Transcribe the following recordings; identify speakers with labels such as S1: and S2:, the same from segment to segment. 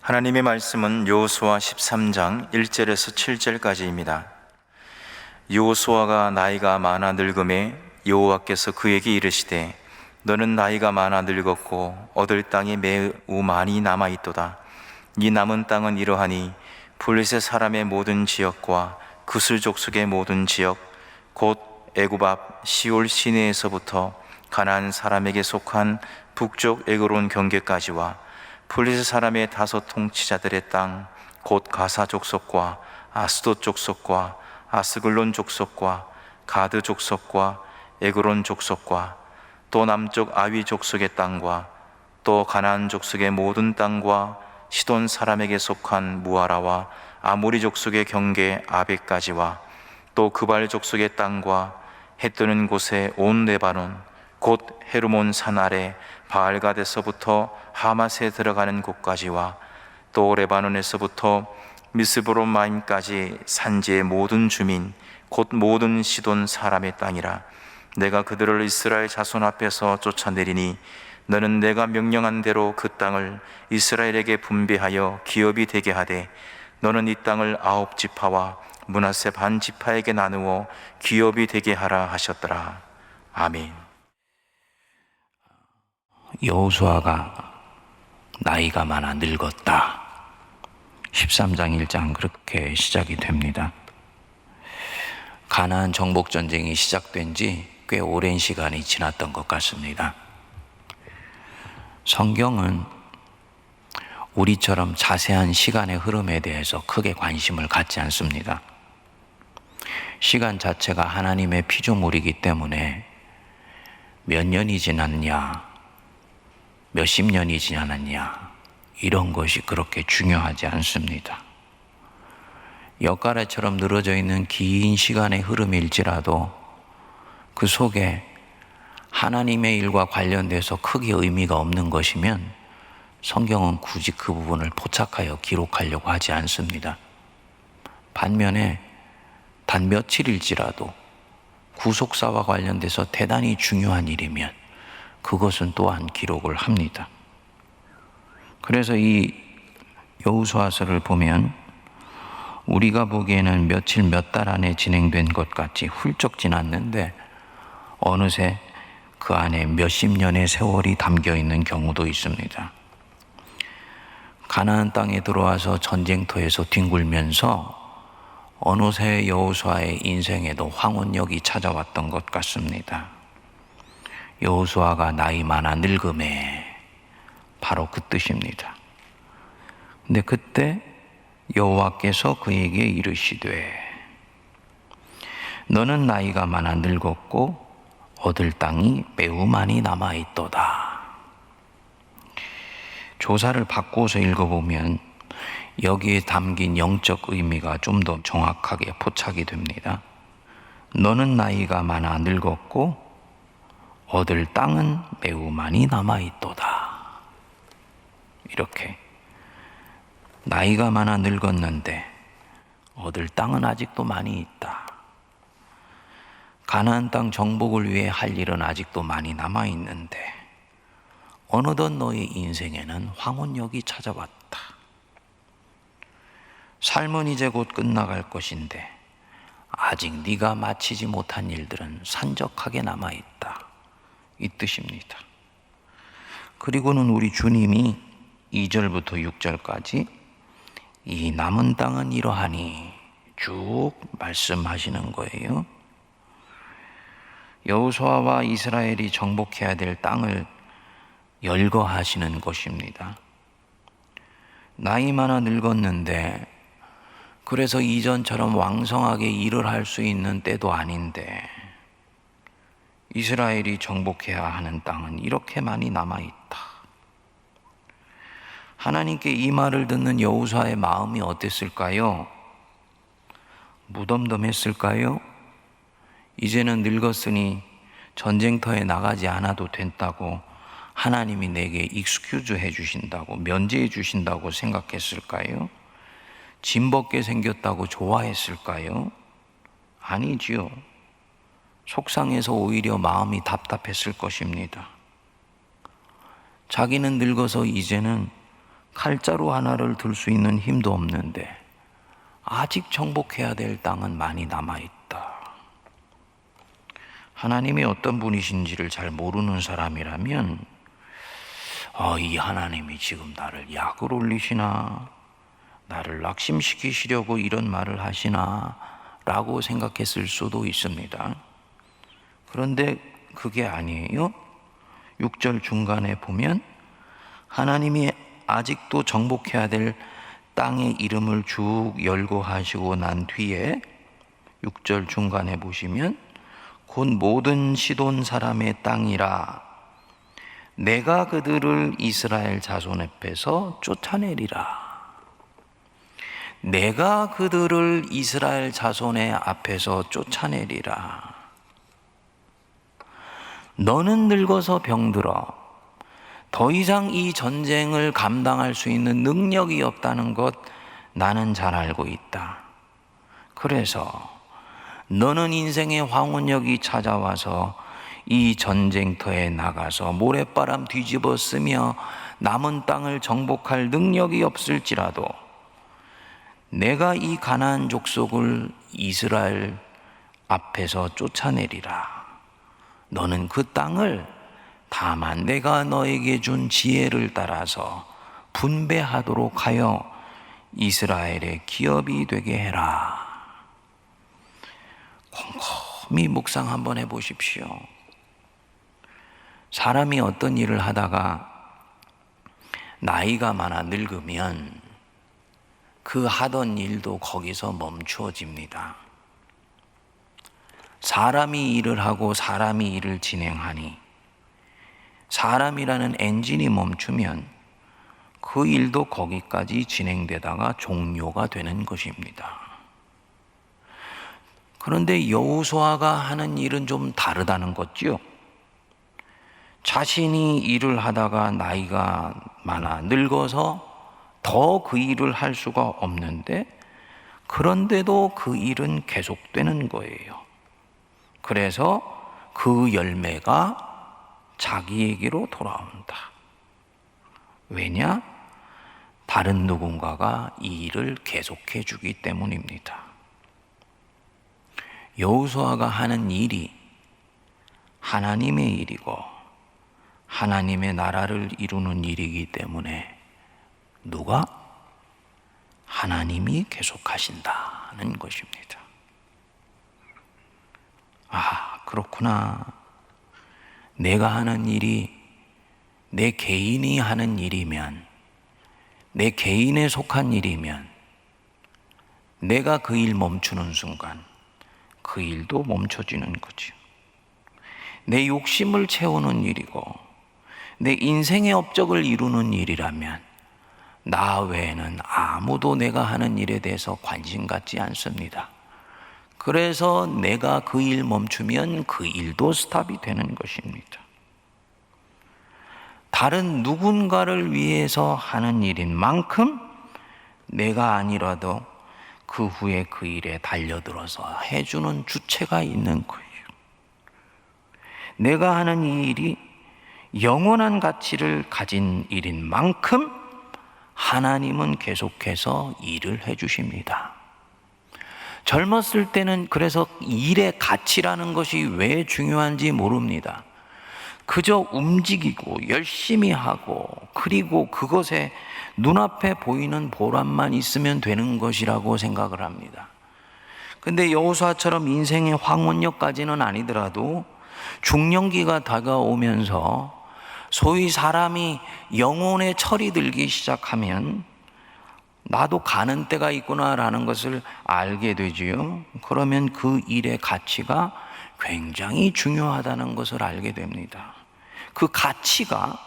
S1: 하나님의 말씀은 여호수아 13장 1절에서 7절까지입니다. 여호수아가 나이가 많아 늙음에 여호와께서 그에게 이르시되 너는 나이가 많아 늙었고 얻을 땅이 매우 많이 남아있도다. 이 남은 땅은 이러하니 블레셋 사람의 모든 지역과 그스 족속의 모든 지역 곧 애굽 앞 시올 시내에서부터 가나안 사람에게 속한 북쪽 에그론 경계까지와 블레셋 사람의 다섯 통치자들의 땅 곧 가사 족속과 아스돗 족속과 아스글론 족속과 가드 족속과 에그론 족속과 또 남쪽 아위 족속의 땅과 또 가나안 족속의 모든 땅과 시돈 사람에게 속한 무아라와 아모리 족속의 경계 아벡까지와 또 그발 족속의 땅과 해 뜨는 곳에 온 레바논 곧 헤르몬 산 아래 바알갓에서부터 하맛에 들어가는 곳까지와 또 레바논에서부터 미스브롯마임까지 산지의 모든 주민 곧 모든 시돈 사람의 땅이라. 내가 그들을 이스라엘 자손 앞에서 쫓아내리니 너는 내가 명령한 대로 그 땅을 이스라엘에게 분배하여 기업이 되게 하되 너는 이 땅을 9지파와 므낫세 반 지파에게 나누어 기업이 되게 하라 하셨더라. 아멘.
S2: 여호수아가 나이가 많아 늙었다. 13장 1장 그렇게 시작이 됩니다. 가나안 정복 전쟁이 시작된 지 꽤 오랜 시간이 지났던 것 같습니다. 성경은 우리처럼 자세한 시간의 흐름에 대해서 크게 관심을 갖지 않습니다. 시간 자체가 하나님의 피조물이기 때문에 몇 년이 지났냐, 몇십 년이 지났냐, 이런 것이 그렇게 중요하지 않습니다. 엿가래처럼 늘어져 있는 긴 시간의 흐름일지라도 그 속에 하나님의 일과 관련돼서 크게 의미가 없는 것이면 성경은 굳이 그 부분을 포착하여 기록하려고 하지 않습니다. 반면에 단 며칠일지라도 구속사와 관련돼서 대단히 중요한 일이면 그것은 또한 기록을 합니다. 그래서 이 여호수아서를 보면 우리가 보기에는 며칠 몇 달 안에 진행된 것 같이 훌쩍 지났는데 어느새 그 안에 몇십 년의 세월이 담겨 있는 경우도 있습니다. 가나안 땅에 들어와서 전쟁터에서 뒹굴면서 어느새 여호수아의 인생에도 황혼역이 찾아왔던 것 같습니다. 여호수아가 나이 많아 늙음에 바로 그 뜻입니다. 근데 그때 여호와께서 그에게 이르시되 너는 나이가 많아 늙었고 얻을 땅이 매우 많이 남아있도다. 조사를 바꿔서 읽어보면 여기에 담긴 영적 의미가 좀 더 정확하게 포착이 됩니다. 너는 나이가 많아 늙었고 얻을 땅은 매우 많이 남아있도다. 이렇게 나이가 많아 늙었는데 얻을 땅은 아직도 많이 있다. 가나안 땅 정복을 위해 할 일은 아직도 많이 남아있는데 어느덧 너의 인생에는 황혼역이 찾아왔다. 삶은 이제 곧 끝나갈 것인데 아직 네가 마치지 못한 일들은 산적하게 남아있다. 이 뜻입니다. 그리고는 우리 주님이 2절부터 6절까지 이 남은 땅은 이러하니 쭉 말씀하시는 거예요. 여호수아와 이스라엘이 정복해야 될 땅을 열거하시는 것입니다. 나이 많아 늙었는데 그래서 이전처럼 왕성하게 일을 할 수 있는 때도 아닌데 이스라엘이 정복해야 하는 땅은 이렇게 많이 남아있다. 하나님께 이 말을 듣는 여호수아의 마음이 어땠을까요? 무덤덤했을까요? 이제는 늙었으니 전쟁터에 나가지 않아도 된다고 하나님이 내게 익스큐즈 해주신다고 면제해 주신다고 생각했을까요? 짐벗게 생겼다고 좋아했을까요? 아니지요. 속상해서 오히려 마음이 답답했을 것입니다. 자기는 늙어서 이제는 칼자루 하나를 들 수 있는 힘도 없는데 아직 정복해야 될 땅은 많이 남아있다. 하나님이 어떤 분이신지를 잘 모르는 사람이라면 이 하나님이 지금 나를 약을 올리시나, 나를 낙심시키시려고 이런 말을 하시나 라고 생각했을 수도 있습니다. 그런데 그게 아니에요. 6절 중간에 보면 하나님이 아직도 정복해야 될 땅의 이름을 쭉 열거하시고 난 뒤에 6절 중간에 보시면 곧 모든 시돈 사람의 땅이라 내가 그들을 이스라엘 자손 앞에서 쫓아내리라. 내가 그들을 이스라엘 자손의 앞에서 쫓아내리라. 너는 늙어서 병들어 더 이상 이 전쟁을 감당할 수 있는 능력이 없다는 것 나는 잘 알고 있다. 그래서 너는 인생의 황혼역이 찾아와서 이 전쟁터에 나가서 모래바람 뒤집어 쓰며 남은 땅을 정복할 능력이 없을지라도 내가 이 가나안 족속을 이스라엘 앞에서 쫓아내리라. 너는 그 땅을 다만 내가 너에게 준 지혜를 따라서 분배하도록 하여 이스라엘의 기업이 되게 해라. 곰곰이 묵상 한번 해보십시오. 사람이 어떤 일을 하다가 나이가 많아 늙으면 그 하던 일도 거기서 멈추어집니다. 사람이 일을 하고 사람이 일을 진행하니 사람이라는 엔진이 멈추면 그 일도 거기까지 진행되다가 종료가 되는 것입니다. 그런데 여호수아가 하는 일은 좀 다르다는 거죠. 자신이 일을 하다가 나이가 많아 늙어서 더 그 일을 할 수가 없는데 그런데도 그 일은 계속되는 거예요. 그래서 그 열매가 자기에게로 돌아온다. 왜냐? 다른 누군가가 이 일을 계속해 주기 때문입니다. 여호수아가 하는 일이 하나님의 일이고 하나님의 나라를 이루는 일이기 때문에 누가? 하나님이 계속하신다는 것입니다. 그렇구나. 내가 하는 일이 내 개인이 하는 일이면, 내 개인에 속한 일이면 내가 그 일 멈추는 순간 그 일도 멈춰지는 거죠. 내 욕심을 채우는 일이고 내 인생의 업적을 이루는 일이라면 나 외에는 아무도 내가 하는 일에 대해서 관심 갖지 않습니다. 그래서 내가 그 일 멈추면 그 일도 스탑이 되는 것입니다. 다른 누군가를 위해서 하는 일인 만큼 내가 아니라도 그 후에 그 일에 달려들어서 해주는 주체가 있는 거예요. 내가 하는 이 일이 영원한 가치를 가진 일인 만큼 하나님은 계속해서 일을 해주십니다. 젊었을 때는 그래서 일의 가치라는 것이 왜 중요한지 모릅니다. 그저 움직이고 열심히 하고 그리고 그것에 눈앞에 보이는 보람만 있으면 되는 것이라고 생각을 합니다. 근데 여호수아처럼 인생의 황혼역까지는 아니더라도 중년기가 다가오면서 소위 사람이 영혼의 철이 들기 시작하면 나도 가는 때가 있구나라는 것을 알게 되지요. 그러면 그 일의 가치가 굉장히 중요하다는 것을 알게 됩니다. 그 가치가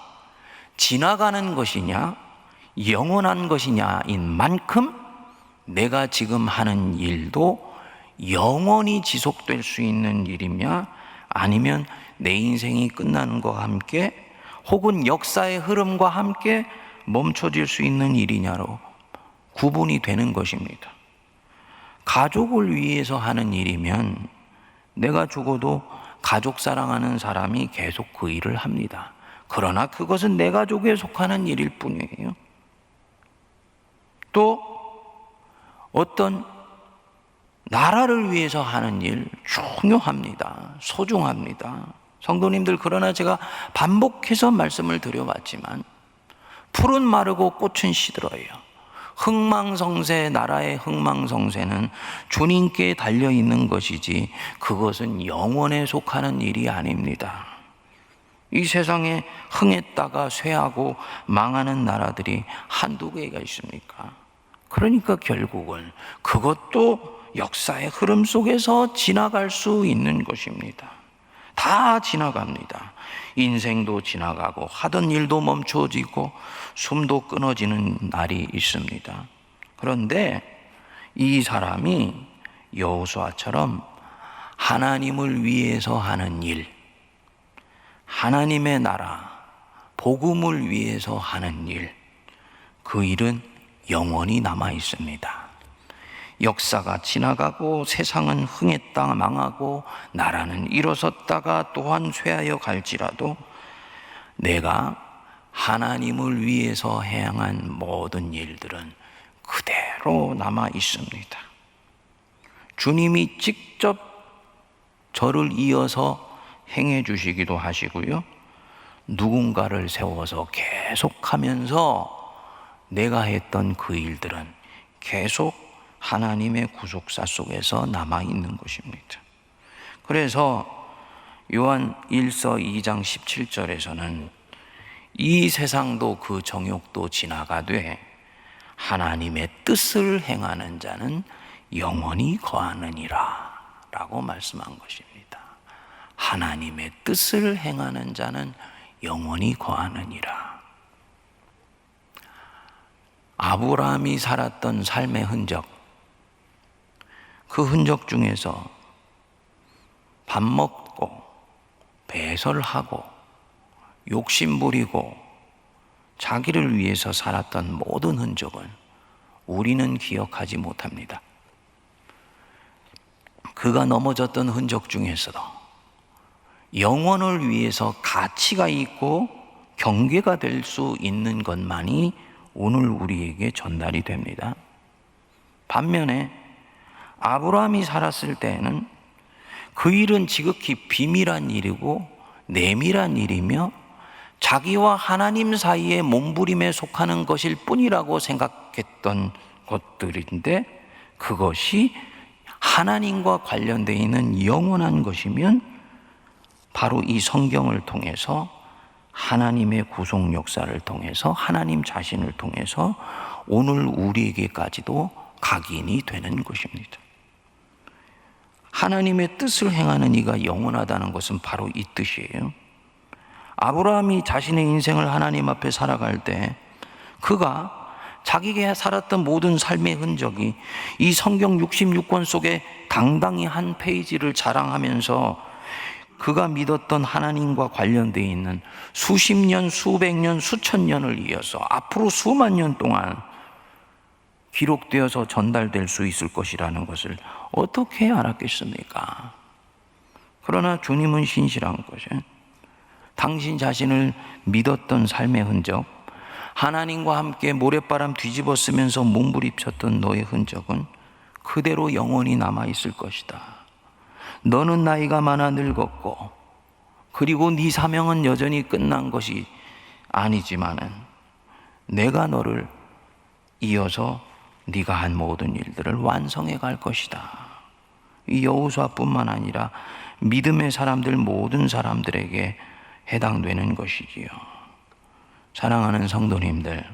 S2: 지나가는 것이냐 영원한 것이냐인 만큼 내가 지금 하는 일도 영원히 지속될 수 있는 일이냐 아니면 내 인생이 끝나는 것과 함께 혹은 역사의 흐름과 함께 멈춰질 수 있는 일이냐로 구분이 되는 것입니다. 가족을 위해서 하는 일이면 내가 죽어도 가족 사랑하는 사람이 계속 그 일을 합니다. 그러나 그것은 내 가족에 속하는 일일 뿐이에요. 또 어떤 나라를 위해서 하는 일 중요합니다. 소중합니다. 성도님들, 그러나 제가 반복해서 말씀을 드려왔지만 풀은 마르고 꽃은 시들어요. 흥망성쇠, 나라의 흥망성쇠는 주님께 달려있는 것이지 그것은 영원에 속하는 일이 아닙니다. 이 세상에 흥했다가 쇠하고 망하는 나라들이 한두 개가 있습니까? 그러니까 결국은 그것도 역사의 흐름 속에서 지나갈 수 있는 것입니다. 다 지나갑니다. 인생도 지나가고 하던 일도 멈춰지고 숨도 끊어지는 날이 있습니다. 그런데 이 사람이 여호수아처럼 하나님을 위해서 하는 일, 하나님의 나라, 복음을 위해서 하는 일, 그 일은 영원히 남아 있습니다. 역사가 지나가고 세상은 흥했다 망하고 나라는 일어섰다가 또한 쇠하여 갈지라도 내가 하나님을 위해서 행한 모든 일들은 그대로 남아 있습니다. 주님이 직접 저를 이어서 행해 주시기도 하시고요, 누군가를 세워서 계속하면서 내가 했던 그 일들은 계속 하나님의 구속사 속에서 남아있는 것입니다. 그래서 요한 1서 2장 17절에서는 이 세상도 그 정욕도 지나가되 하나님의 뜻을 행하는 자는 영원히 거하느니라 라고 말씀한 것입니다. 하나님의 뜻을 행하는 자는 영원히 거하느니라. 아브라함이 살았던 삶의 흔적, 그 흔적 중에서 밥 먹고 배설하고 욕심 부리고 자기를 위해서 살았던 모든 흔적은 우리는 기억하지 못합니다. 그가 넘어졌던 흔적 중에서도 영혼을 위해서 가치가 있고 경계가 될 수 있는 것만이 오늘 우리에게 전달이 됩니다. 반면에 아브라함이 살았을 때에는 그 일은 지극히 비밀한 일이고 내밀한 일이며 자기와 하나님 사이의 몸부림에 속하는 것일 뿐이라고 생각했던 것들인데, 그것이 하나님과 관련되어 있는 영원한 것이면 바로 이 성경을 통해서 하나님의 구속 역사를 통해서 하나님 자신을 통해서 오늘 우리에게까지도 각인이 되는 것입니다. 하나님의 뜻을 행하는 이가 영원하다는 것은 바로 이 뜻이에요. 아브라함이 자신의 인생을 하나님 앞에 살아갈 때 그가 자기가 살았던 모든 삶의 흔적이 이 성경 66권 속에 당당히 한 페이지를 자랑하면서 그가 믿었던 하나님과 관련되어 있는 수십 년, 수백 년, 수천 년을 이어서 앞으로 수만 년 동안 기록되어서 전달될 수 있을 것이라는 것을 어떻게 알았겠습니까? 그러나 주님은 신실한 것이 당신 자신을 믿었던 삶의 흔적, 하나님과 함께 모래바람 뒤집어 쓰면서 몸부림쳤던 너의 흔적은 그대로 영원히 남아있을 것이다. 너는 나이가 많아 늙었고 그리고 네 사명은 여전히 끝난 것이 아니지만은 내가 너를 이어서 네가 한 모든 일들을 완성해 갈 것이다. 이 여호수아뿐만 아니라 믿음의 사람들 모든 사람들에게 해당되는 것이지요. 사랑하는 성도님들,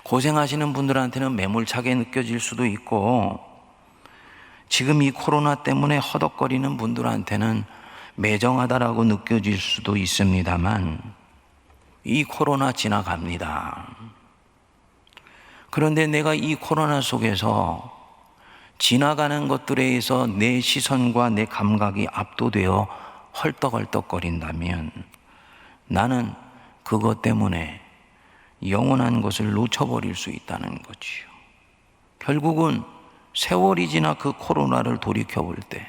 S2: 고생하시는 분들한테는 매몰차게 느껴질 수도 있고 지금 이 코로나 때문에 허덕거리는 분들한테는 매정하다라고 느껴질 수도 있습니다만 이 코로나 지나갑니다. 그런데 내가 이 코로나 속에서 지나가는 것들에 의해서 내 시선과 내 감각이 압도되어 헐떡헐떡거린다면 나는 그것 때문에 영원한 것을 놓쳐버릴 수 있다는 거지요. 결국은 세월이 지나 그 코로나를 돌이켜볼 때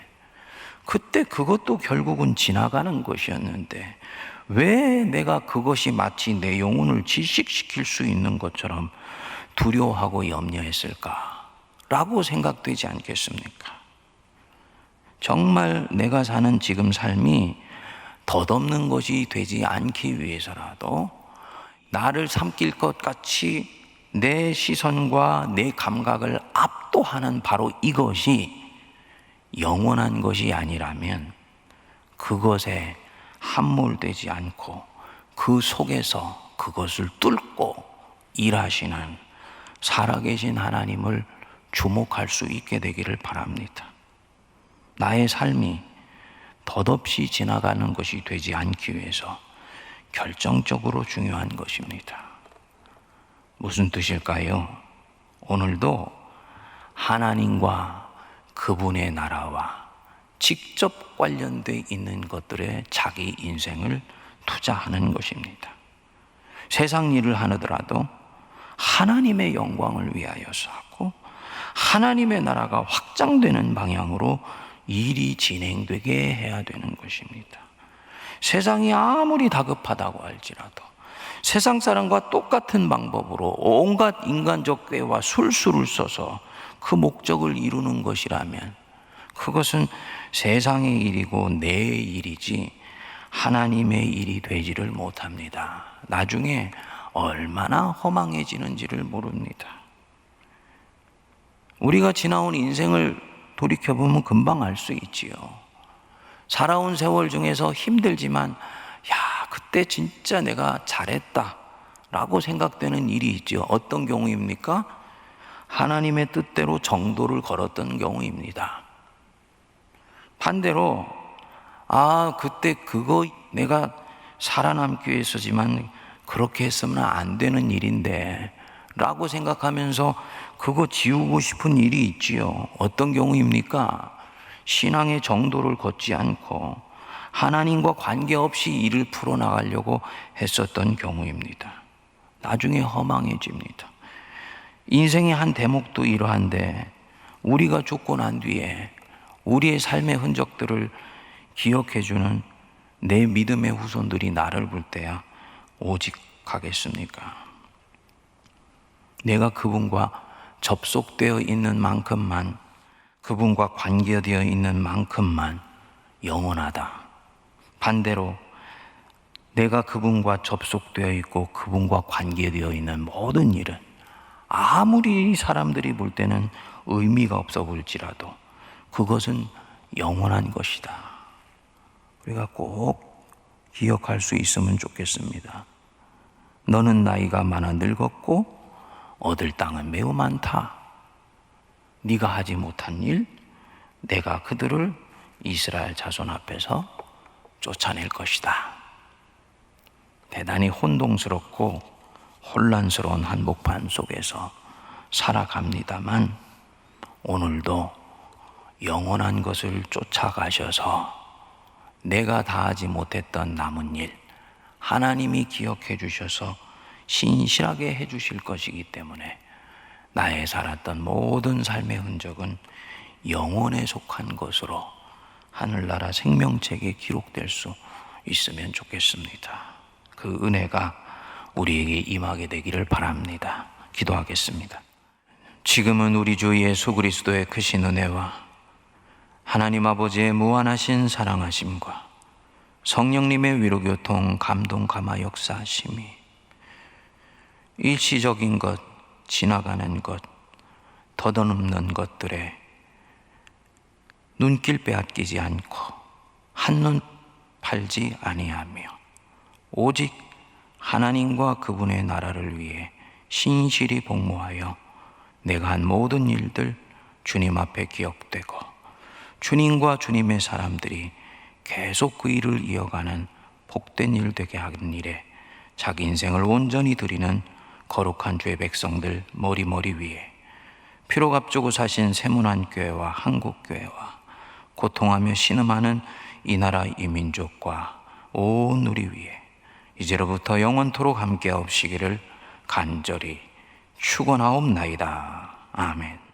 S2: 그때 그것도 결국은 지나가는 것이었는데 왜 내가 그것이 마치 내 영혼을 질식시킬 수 있는 것처럼 두려워하고 염려했을까라고 생각되지 않겠습니까? 정말 내가 사는 지금 삶이 덧없는 것이 되지 않기 위해서라도 나를 삼킬 것 같이 내 시선과 내 감각을 압도하는 바로 이것이 영원한 것이 아니라면 그것에 함몰되지 않고 그 속에서 그것을 뚫고 일하시는 살아계신 하나님을 주목할 수 있게 되기를 바랍니다. 나의 삶이 덧없이 지나가는 것이 되지 않기 위해서 결정적으로 중요한 것입니다. 무슨 뜻일까요? 오늘도 하나님과 그분의 나라와 직접 관련되어 있는 것들에 자기 인생을 투자하는 것입니다. 세상 일을 하더라도 하나님의 영광을 위하여서 하고 하나님의 나라가 확장되는 방향으로 일이 진행되게 해야 되는 것입니다. 세상이 아무리 다급하다고 할지라도 세상 사람과 똑같은 방법으로 온갖 인간적 꾀와 술수를 써서 그 목적을 이루는 것이라면 그것은 세상의 일이고 내 일이지 하나님의 일이 되지를 못합니다. 나중에 얼마나 허망해지는지를 모릅니다. 우리가 지나온 인생을 돌이켜보면 금방 알 수 있지요. 살아온 세월 중에서 힘들지만 그때 진짜 내가 잘했다 라고 생각되는 일이 있죠. 어떤 경우입니까? 하나님의 뜻대로 정도를 걸었던 경우입니다. 반대로 그때 그거 내가 살아남기 위해서지만 그렇게 했으면 안 되는 일인데 라고 생각하면서 그거 지우고 싶은 일이 있지요. 어떤 경우입니까? 신앙의 정도를 걷지 않고 하나님과 관계없이 일을 풀어나가려고 했었던 경우입니다. 나중에 허망해집니다. 인생의 한 대목도 이러한데 우리가 죽고 난 뒤에 우리의 삶의 흔적들을 기억해주는 내 믿음의 후손들이 나를 볼 때야 오직 하겠습니까? 내가 그분과 접속되어 있는 만큼만, 그분과 관계되어 있는 만큼만 영원하다. 반대로 내가 그분과 접속되어 있고 그분과 관계되어 있는 모든 일은 아무리 사람들이 볼 때는 의미가 없어 보일지라도 그것은 영원한 것이다. 우리가 꼭 기억할 수 있으면 좋겠습니다. 너는 나이가 많아 늙었고 얻을 땅은 매우 많다. 네가 하지 못한 일, 내가 그들을 이스라엘 자손 앞에서 쫓아낼 것이다. 대단히 혼동스럽고 혼란스러운 한복판 속에서 살아갑니다만 오늘도 영원한 것을 쫓아가셔서 내가 다하지 못했던 남은 일 하나님이 기억해 주셔서 신실하게 해 주실 것이기 때문에 나의 살았던 모든 삶의 흔적은 영원에 속한 것으로 하늘나라 생명책에 기록될 수 있으면 좋겠습니다. 그 은혜가 우리에게 임하게 되기를 바랍니다. 기도하겠습니다. 지금은 우리 주 예수 그리스도의 크신 은혜와 하나님 아버지의 무한하신 사랑하심과 성령님의 위로교통 감동 감화 역사하심이 일시적인 것, 지나가는 것, 덧없는 것들에 눈길 빼앗기지 않고 한눈 팔지 아니하며 오직 하나님과 그분의 나라를 위해 신실히 복무하여 내가 한 모든 일들 주님 앞에 기억되고 주님과 주님의 사람들이 계속 그 일을 이어가는 복된 일 되게 하는 일에 자기 인생을 온전히 드리는 거룩한 주의 백성들 머리머리 위에 피로 값주고 사신 세문안 교회와 한국 교회와 고통하며 신음하는 이 나라 이 민족과 온 우리 위에 이제로부터 영원토록 함께 하옵시기를 간절히 축원하옵나이다. 아멘.